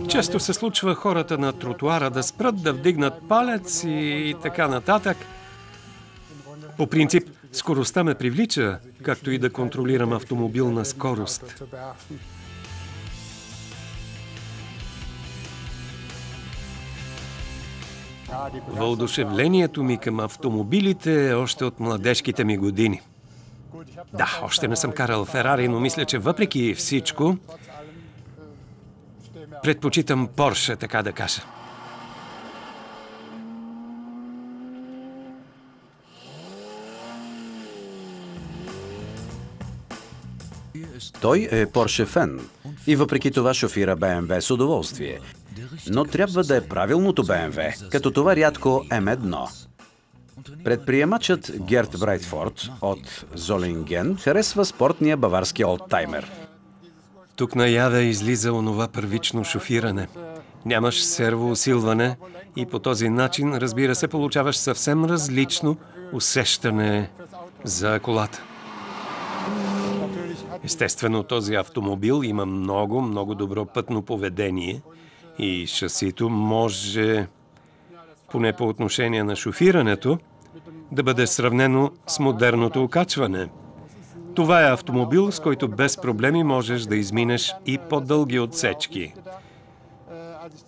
Често се случва хората на тротуара да спрат, да вдигнат палец и така нататък. По принцип, скоростта ме привлича, както и да контролирам автомобил на скорост. Въодушевлението ми към автомобилите е още от младежките ми години. Да, още не съм карал Ферари, но мисля, че въпреки всичко предпочитам Порше, така да кажа. Той е Порше фен и въпреки това шофира БМВ с удоволствие. Но трябва да е правилното БМВ, като това рядко М1. Предприемачът Герт Брайтфорд от Золинген харесва спортния баварски олдтаймер. Тук наяве излиза онова първично шофиране. Нямаш сервоусилване и по този начин, разбира се, получаваш съвсем различно усещане за колата. Естествено, този автомобил има много добро пътно поведение и шасито може, поне по отношение на шофирането, да бъде сравнено с модерното окачване. Това е автомобил, с който без проблеми можеш да изминеш и по-дълги отсечки.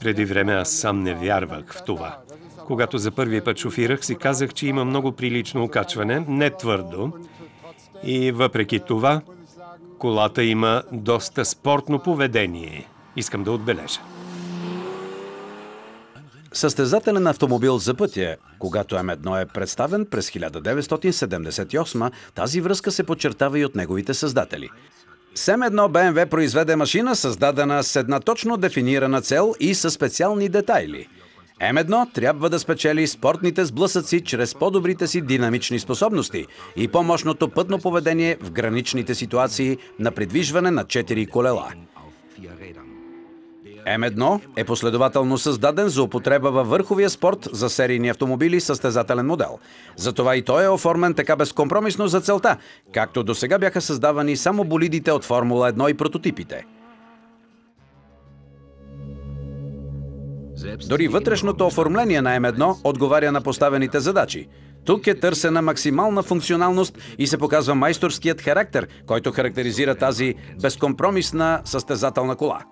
Преди време аз сам не вярвах в това. Когато за първи път шофирах, си казах, че има много прилично окачване, не твърдо. И въпреки това, колата има доста спортно поведение. Искам да отбележа. Състезателен автомобил за пътя. Когато М1 е представен през 1978, тази връзка се подчертава и от неговите създатели. С М1 БМВ произведе машина, създадена с една точно дефинирана цел и със специални детайли. М1 трябва да спечели спортните сблъсъци чрез по-добрите си динамични способности и по-мощното пътно поведение в граничните ситуации на придвижване на 4 колела. М1 е последователно създаден за употреба във върховия спорт за серийни автомобили състезателен модел. Затова и той е оформен така безкомпромисно за целта, както досега бяха създавани само болидите от Формула 1 и прототипите. Дори вътрешното оформление на М1 отговаря на поставените задачи. Тук е търсена максимална функционалност и се показва майсторският характер, който характеризира тази безкомпромисна състезателна кола.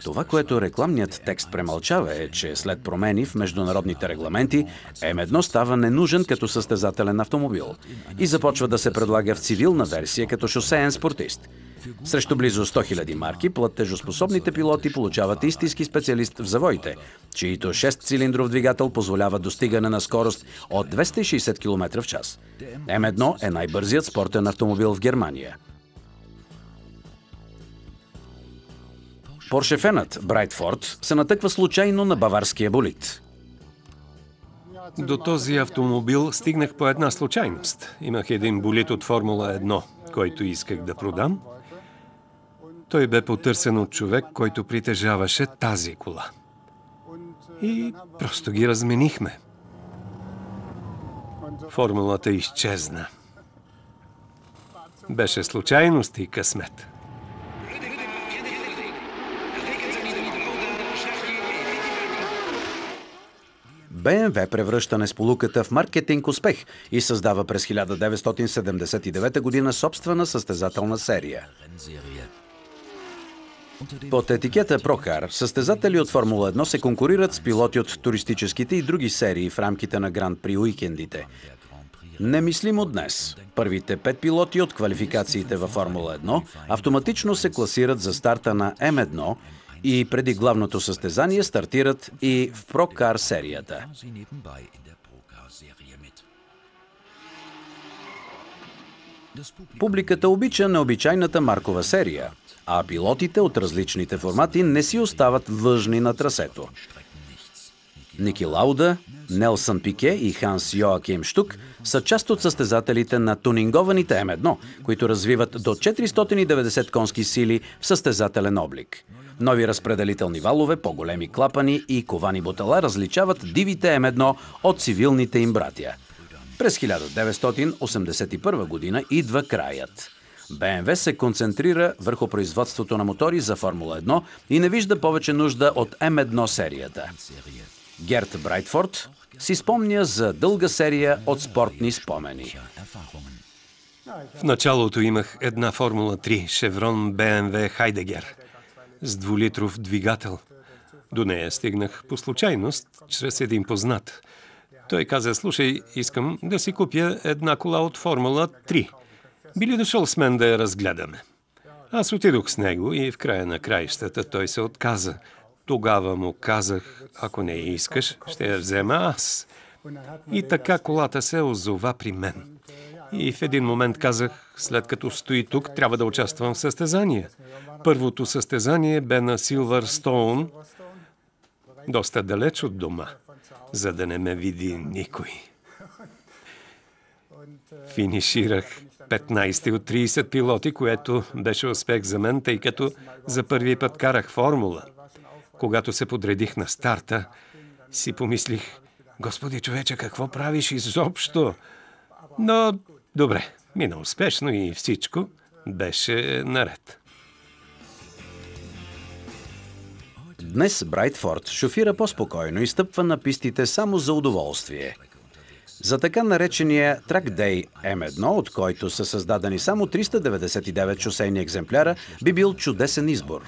Това, което рекламният текст премълчава е, че след промени в международните регламенти, М1 става ненужен като състезателен автомобил и започва да се предлага в цивилна версия като шосеен спортист. Срещу близо 100 000 марки, платежоспособните пилоти получават истински специалист в завоите, чието 6-цилиндров двигател позволява достигане на скорост от 260 км в час. М1 е най-бързият спортен автомобил в Германия. Поршефенът Брайтфорд се натъква случайно на баварския болид. До този автомобил стигнах по една случайност. Имах един болид от Формула 1, който исках да продам. Той бе потърсен от човек, който притежаваше тази кола. И просто ги разменихме. Формулата изчезна. Беше случайност и късмет. БМВ превръща несполуката в маркетинг успех и създава през 1979 година собствена състезателна серия. Под етикета Procar състезатели от Формула 1 се конкурират с пилоти от туристическите и други серии в рамките на Гран При уикендите. Немислимо днес. Първите 5 пилоти от квалификациите във Формула 1 автоматично се класират за старта на М1 и преди главното състезание стартират и в Procar серията. Публиката обича необичайната маркова серия, а пилотите от различните формати не си остават длъжни на трасето. Ники Лауда, Нелсън Пике и Ханс Йоаким Штук са част от състезателите на тунингованите М1, които развиват до 490 конски сили в състезателен облик. Нови разпределителни валове, по-големи клапани и ковани бутала различават дивите М1 от цивилните им братя. През 1981 година идва краят. БМВ се концентрира върху производството на мотори за Формула 1 и не вижда повече нужда от М1 серията. Герт Брайтфорд си спомня за дълга серия от спортни спомени. В началото имах една Формула 3 Chevron BMW Хайдегер с 2-литров двигател. До нея стигнах по случайност, чрез един познат. Той каза: слушай, искам да си купя една кола от Формула 3. Би ли дошъл с мен да я разгледаме? Аз отидох с него и в края на краищата той се отказа. Тогава му казах: ако не я искаш, ще я взема аз. И така колата се озова при мен. И в един момент казах: след като стои тук, трябва да участвам в състезание. Първото състезание бе на Силвърстоун, доста далеч от дома, за да не ме види никой. Финиширах 15 от 30 пилоти, което беше успех за мен, тъй като за първи път карах формула. Когато се подредих на старта, си помислих: Господи човече, какво правиш изобщо? Но добре, мина успешно и всичко беше наред. Днес Брайтфорд шофира по-спокойно и стъпва на пистите само за удоволствие. За така наречения Track Day M1, от който са създадени само 399 шосейни екземпляра, би бил чудесен избор.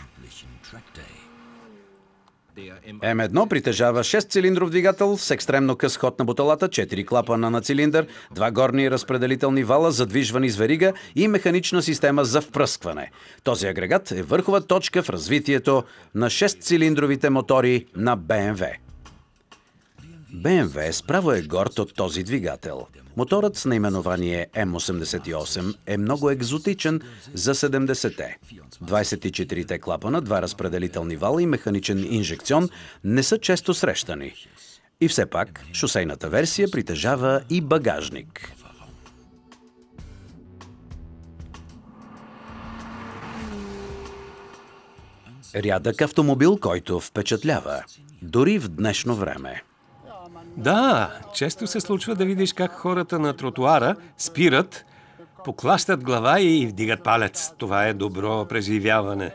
М1 притежава 6-цилиндров двигател с екстремно къс ход на буталата, 4 клапана на цилиндър, 2 горни разпределителни вала, задвижвани с верига и механична система за впръскване. Този агрегат е върхова точка в развитието на 6-цилиндровите мотори на BMW. BMW справо е горд от този двигател. Моторът с наименование М88 е много екзотичен за 70-те. 24-те клапана, 2 разпределителни вала и механичен инжекцион не са често срещани. И все пак, шосейната версия притежава и багажник. Рядък автомобил, който впечатлява, дори в днешно време. Да, често се случва да видиш как хората на тротуара спират, поклащат глава и вдигат палец. Това е добро преживяване.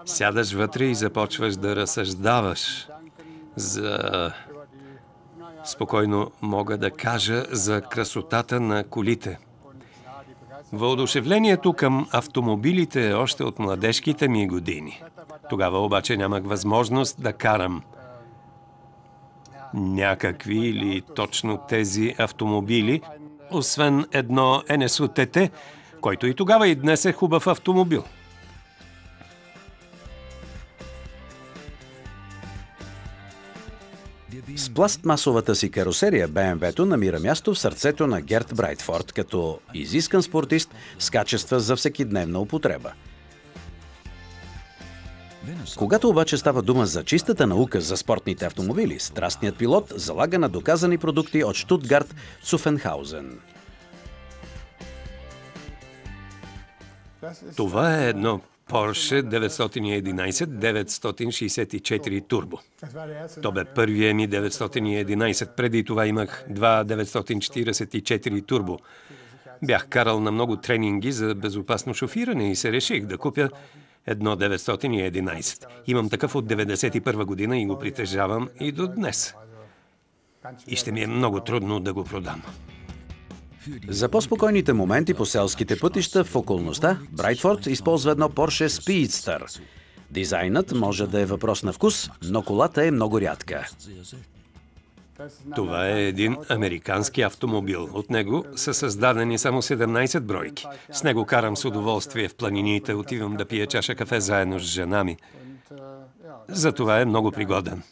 Сядаш вътре и започваш да разсъждаваш спокойно мога да кажа, за красотата на колите. Въодушевлението към автомобилите е още от младежките ми години. Тогава обаче нямах възможност да карам някакви или точно тези автомобили, освен едно НСУ ТТ, който и тогава и днес е хубав автомобил. С пластмасовата си карусерия BMW-то намира място в сърцето на Герт Брайтфорд като изискан спортист с качества за всекидневна употреба. Когато обаче става дума за чистата наука за спортните автомобили, страстният пилот залага на доказани продукти от Штутгарт Цуфенхаузен. Това е едно Porsche 911-964 турбо. То бе първия ми 911. Преди това имах два 944 турбо. Бях карал на много тренинги за безопасно шофиране и се реших да купя едно 911. Имам такъв от 1991 година и го притежавам и до днес. И ще ми е много трудно да го продам. За по-спокойните моменти по селските пътища в околността, Брайтфорд използва едно Porsche Speedster. Дизайнът може да е въпрос на вкус, но колата е много рядка. Това е един американски автомобил. От него са създадени само 17 бройки. С него карам с удоволствие в планините, отивам да пия чаша кафе заедно с жена ми. Затова е много пригоден.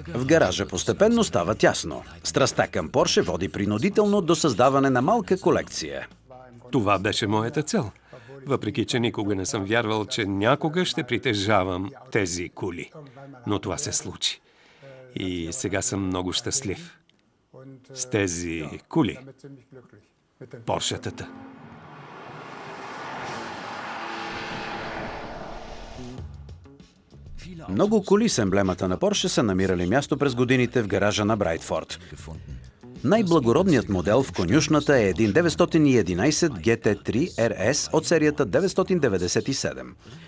В гаража постепенно става тясно. Страстта към Порше води принудително до създаване на малка колекция. Това беше моята цел. Въпреки че никога не съм вярвал, че някога ще притежавам тези коли. Но това се случи. И сега съм много щастлив с тези коли. Поршетата. Много коли с емблемата на Порше са намирали място през годините в гаража на Брайтфорд. Най-благородният модел в конюшната е един 911 GT3 RS от серията 997.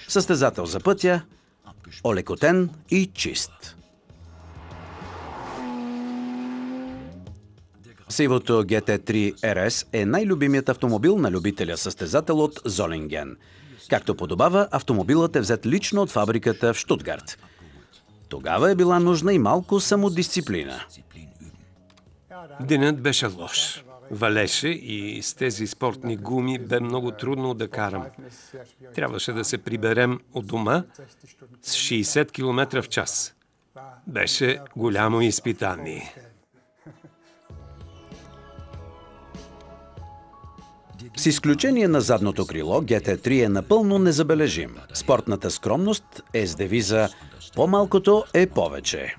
Състезател за пътя, олекотен и чист. Сивото GT3 RS е най-любимият автомобил на любителя състезател от Золинген. Както подобава, автомобилът е взет лично от фабриката в Щутгарт. Тогава е била нужна и малко самодисциплина. Денят беше лош. Валеше и с тези спортни гуми бе много трудно да карам. Трябваше да се приберем от дома с 60 км в час. Беше голямо изпитание. С изключение на задното крило, GT3 е напълно незабележим. Спортната скромност е с девиза «По-малкото е повече».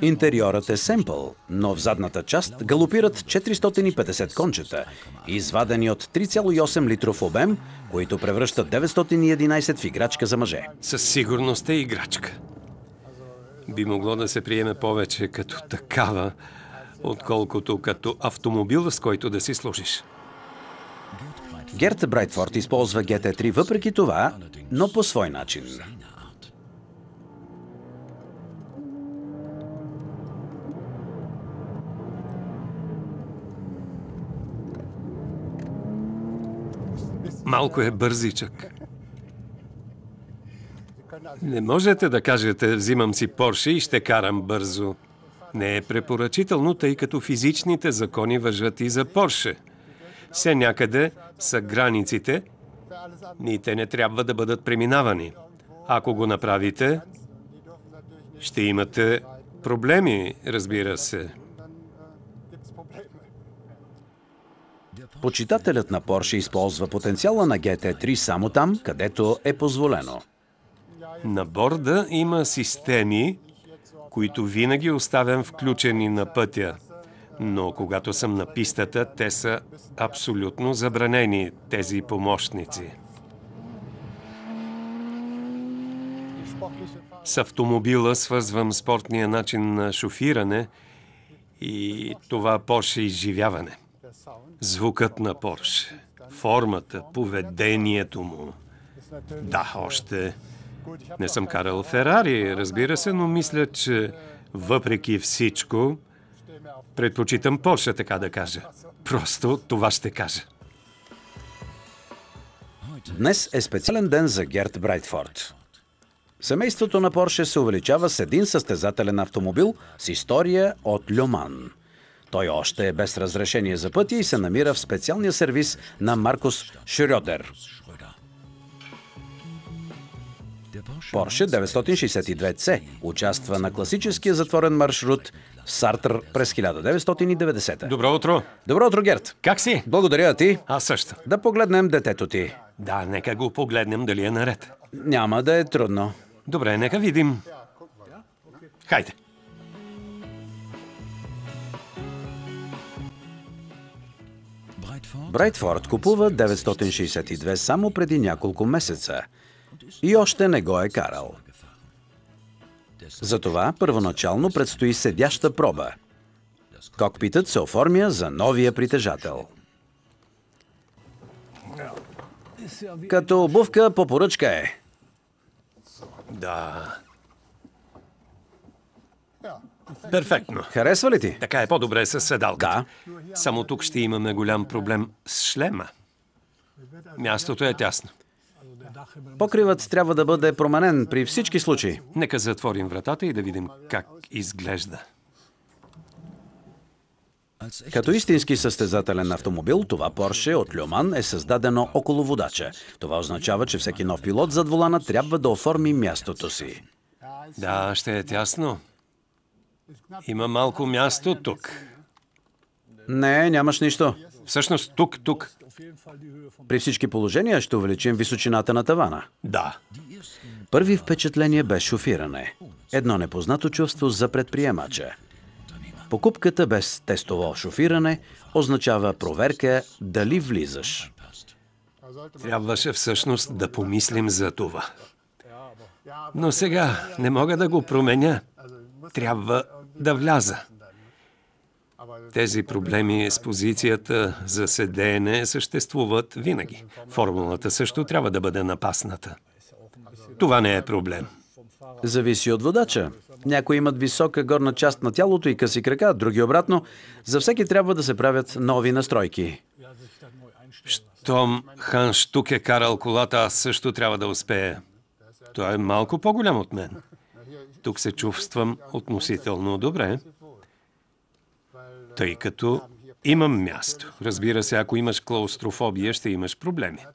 Интериорът е семпъл, но в задната част галопират 450 кончета, извадени от 3,8 литров обем, които превръщат 911 в играчка за мъже. Със сигурност е играчка. Би могло да се приеме повече като такава, отколкото като автомобил, с който да си служиш. Герт Брайтфорд използва GT3 въпреки това, но по свой начин. Малко е бързичък. Не можете да кажете, взимам си Порше и ще карам бързо. Не е препоръчително, тъй като физичните закони важат и за Порше. Все някъде са границите и те не трябва да бъдат преминавани. Ако го направите, ще имате проблеми, разбира се. Почитателят на Порше използва потенциала на GT3 само там, където е позволено. На борда има системи, които винаги оставям включени на пътя. Но когато съм на пистата, те са абсолютно забранени, тези помощници. С автомобила свързвам спортния начин на шофиране и това Порше изживяване. Звукът на Порше, формата, поведението му. Да, още не съм карал Ферари, разбира се, но мисля, че въпреки всичко предпочитам Порше, така да кажа. Просто това ще кажа. Днес е специален ден за Герт Брайтфорд. Семейството на Порше се увеличава с един състезателен автомобил с история от Льо Ман. Той още е без разрешение за пътя и се намира в специалния сервис на Маркус Шрьодер. Порше 962C участва на класическия затворен маршрут в Сартър през 1990. Добро утро! Добро утро, Герт! Как си? Благодаря ти. Аз също. Да погледнем детето ти. Да, нека го погледнем дали е наред. Няма да е трудно. Добре, нека видим. Хайде. Брайтфорд купува 962 само преди няколко месеца и още не го е карал. Затова първоначално предстои седяща проба. Кокпитът се оформя за новия притежател. Като обувка по поръчка е. Да. Перфектно. Харесва ли ти? Така е по-добре с седалката. Да. Само тук ще имаме голям проблем с шлема. Мястото е тясно. Покривът трябва да бъде променен при всички случаи. Нека затворим вратата и да видим как изглежда. Като истински състезателен автомобил, това Порше от Льо Ман е създадено около водача. Това означава, че всеки нов пилот зад волана трябва да оформи мястото си. Да, ще е тясно. Има малко място тук. Не, нямаш нищо. Всъщност тук. При всички положения ще увеличим височината на тавана. Да. Първи впечатление бе шофиране. Едно непознато чувство за предприемача. Покупката без тестово шофиране означава проверка дали влизаш. Трябваше всъщност да помислим за това. Но сега не мога да го променя. Трябва да вляза. Тези проблеми с позицията за седеене съществуват винаги. Формулата също трябва да бъде напасната. Това не е проблем. Зависи от водача. Някои имат висока горна част на тялото и къси крака, други обратно. За всеки трябва да се правят нови настройки. Щом Хан Штук е карал колата, аз също трябва да успея. Той е малко по-голям от мен. Тук се чувствам относително добре, тъй като имам място. Разбира се, ако имаш клаустрофобия, ще имаш проблеми.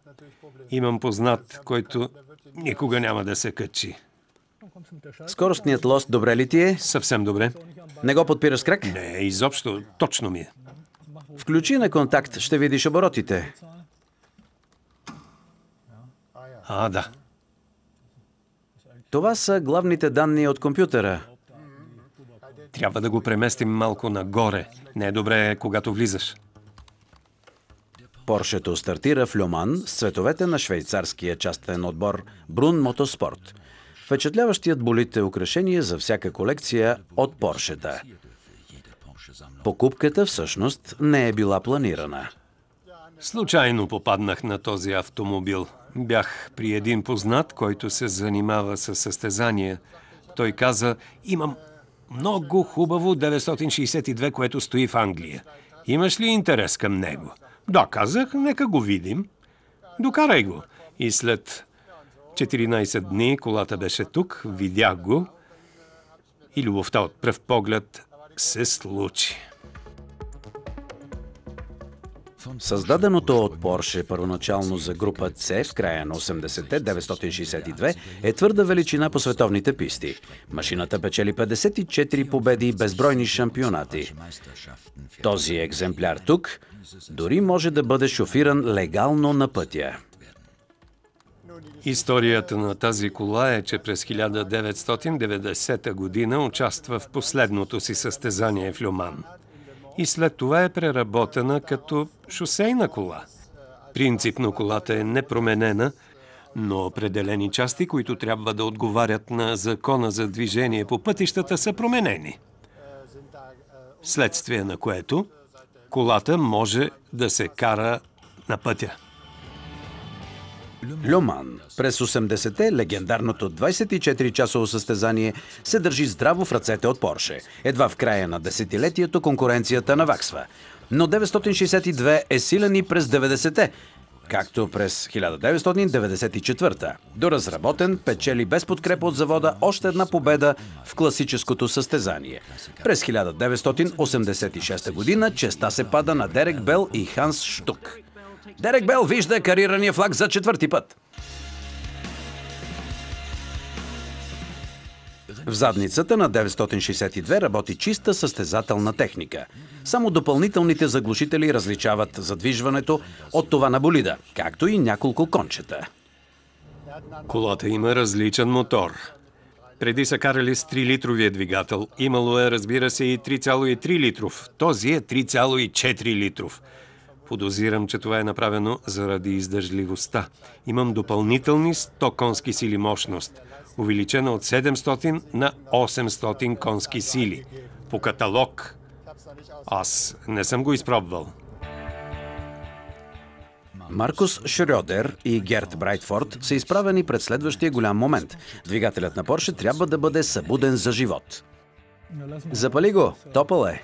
Имам познат, който никога няма да се качи. Скоростният лост добре ли ти е? Съвсем добре. Не го подпираш с крак? Не, изобщо, точно ми е. Включи на контакт, ще видиш оборотите. Да. Това са главните данни от компютъра. Трябва да го преместим малко нагоре. Не е добре, когато влизаш. Поршето стартира в Люман с цветовете на швейцарския частен отбор Брун Мотоспорт. Впечатляващият болид е украшение за всяка колекция от Поршета. Покупката всъщност не е била планирана. Случайно попаднах на този автомобил. Бях при един познат, който се занимава с състезания. Той каза, имам много хубаво 962, което стои в Англия. Имаш ли интерес към него? Да, казах, нека го видим. Докарай го. И след 14 дни колата беше тук, видях го и любовта от пръв поглед се случи. Създаденото от Порше първоначално за група C в края на 80-те 962 е твърда величина по световните писти. Машината печели 54 победи и безбройни шампионати. Този екземпляр тук дори може да бъде шофиран легално на пътя. Историята на тази кола е, че през 1990 година участва в последното си състезание в Люман. И след това е преработена като шосейна кола. Принципно колата е непроменена, но определени части, които трябва да отговарят на закона за движение по пътищата, са променени. Следствие на което колата може да се кара на пътя. Люман. През 80-те легендарното 24-часово състезание се държи здраво в ръцете от Порше. Едва в края на десетилетието конкуренцията наваксва. Но 962 е силен и през 90-те, както през 1994. Доразработен, печели без подкрепа от завода още една победа в класическото състезание. През 1986 година честа се пада на Дерек Бел и Ханс Штук. Дерек Бел вижда карирания флаг за четвърти път. В задницата на 962 работи чиста състезателна техника. Само допълнителните заглушители различават задвижването от това на болида, както и няколко кончета. Колата има различен мотор. Преди са карали с 3-литровия двигател. Имало е, разбира се, и 3,3 литров. Този е 3,4 литров. Подозирам, че това е направено заради издържливостта. Имам допълнителни 100 конски сили мощност, увеличена от 700 на 800 конски сили. По каталог. Аз не съм го изпробвал. Маркус Шрьодер и Герт Брайтфорд са изправени пред следващия голям момент. Двигателят на Порше трябва да бъде събуден за живот. Запали го, топъл е.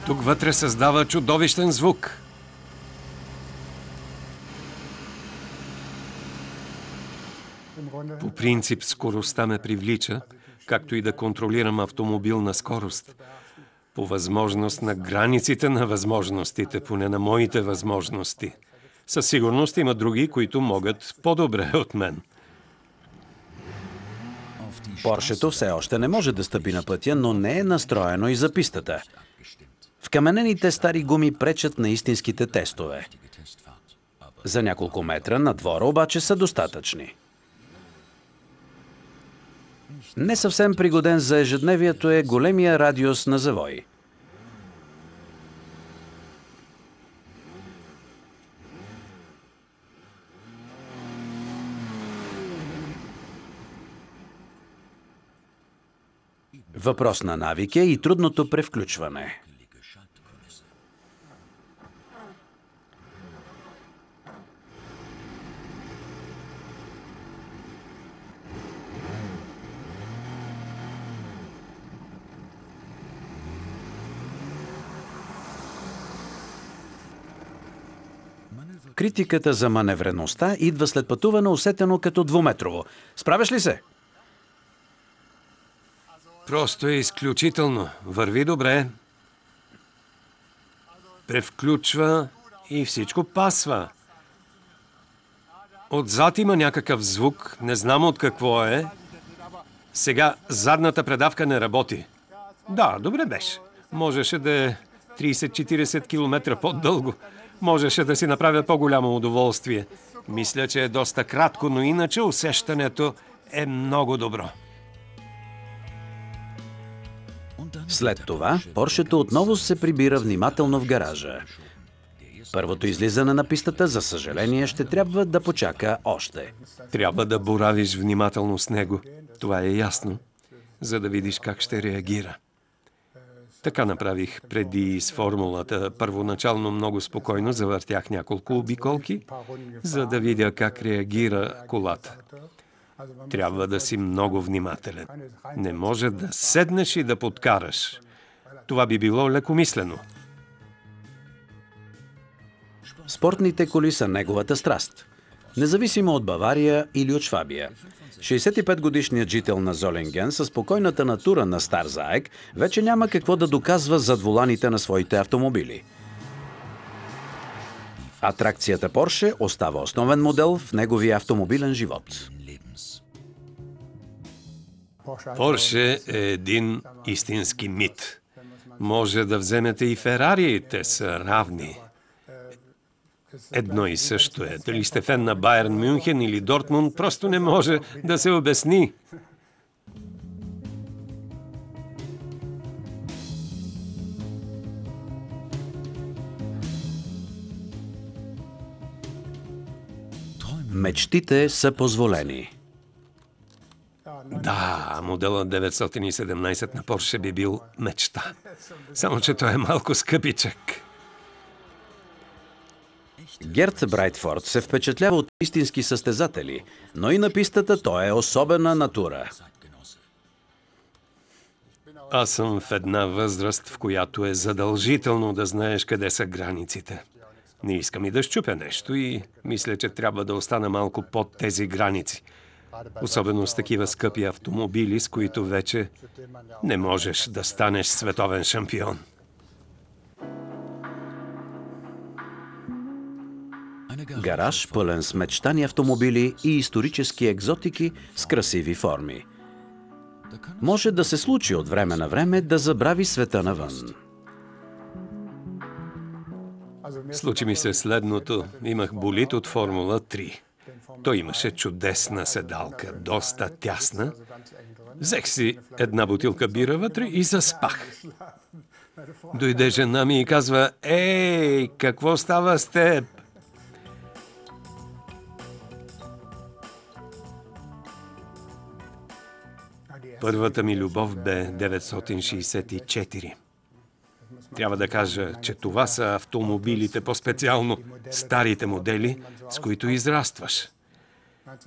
Тук вътре създава чудовищен звук. По принцип скоростта ме привлича, както и да контролирам автомобил на скорост. По възможност на границите на възможностите, поне на моите възможности. Със сигурност има други, които могат по-добре от мен. Поршето все още не може да стъпи на пътя, но не е настроено и за пистата. Вкаменените стари гуми пречат на истинските тестове. За няколко метра на двора обаче са достатъчни. Не съвсем пригоден за ежедневието е големия радиус на завой. Въпрос на навик е и трудното превключване. Критиката за маневреността идва след пътуване, усетено като двуметрово. Справяш ли се? Просто е изключително. Върви добре. Превключва и всичко пасва. Отзад има някакъв звук, не знам от какво е. Сега задната предавка не работи. Да, добре беше. Можеше да е 30-40 км по-дълго. Можеше да си направя по-голямо удоволствие. Мисля, че е доста кратко, но иначе усещането е много добро. След това, Поршето отново се прибира внимателно в гаража. Първото излизане на пистата, за съжаление, ще трябва да почака още. Трябва да боравиш внимателно с него. Това е ясно, за да видиш как ще реагира. Така направих преди с формулата. Първоначално много спокойно завъртях няколко обиколки, за да видя как реагира колата. Трябва да си много внимателен. Не може да седнеш и да подкараш. Това би било лекомислено. Спортните коли са неговата страст. Независимо от Бавария или от Швабия. 65-годишният жител на Золинген със спокойната натура на стар заек вече няма какво да доказва зад воланите на своите автомобили. Атракцията Порше остава основен модел в неговия автомобилен живот. Порше е един истински мит. Може да вземете и Ферари, те са равни. Едно и също е. Дали сте фен на Байерн Мюнхен или Дортмунд, просто не може да се обясни. Мечтите са позволени. Да, моделът 917 на Порше би бил мечта. Само че той е малко скъпичък. Герт Брайтфорд се впечатлява от истински състезатели, но и на пистата той е особена натура. Аз съм в една възраст, в която е задължително да знаеш къде са границите. Не искам и да щупя нещо и мисля, че трябва да остана малко под тези граници. Особено с такива скъпи автомобили, с които вече не можеш да станеш световен шампион. Гараж пълен с мечтани автомобили и исторически екзотики с красиви форми. Може да се случи от време на време да забрави света навън. Случи ми се следното. Имах болид от Формула 3. Той имаше чудесна седалка, доста тясна. Взех си една бутилка бира вътре и заспах. Дойде жена ми и казва: „Ей, какво става с теб?“ Първата ми любов бе 964. Трябва да кажа, че това са автомобилите, по-специално старите модели, с които израстваш.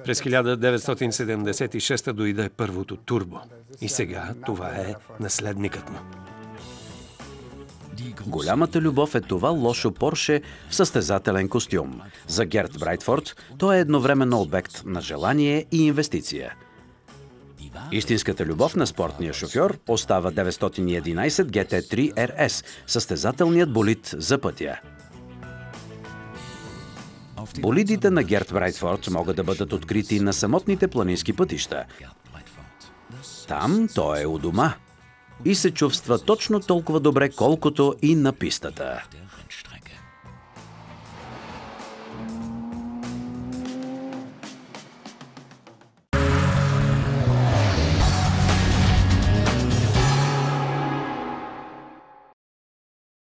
През 1976 дойде първото турбо. И сега това е наследникът му. Голямата любов е това лошо Порше в състезателен костюм. За Герт Брайтфорд той е едновременно обект на желание и инвестиция. Истинската любов на спортния шофьор остава 911 GT3 RS, състезателният болид за пътя. Болидите на Герт Брайтфорд могат да бъдат открити на самотните планински пътища. Там той е у дома и се чувства точно толкова добре, колкото и на пистата.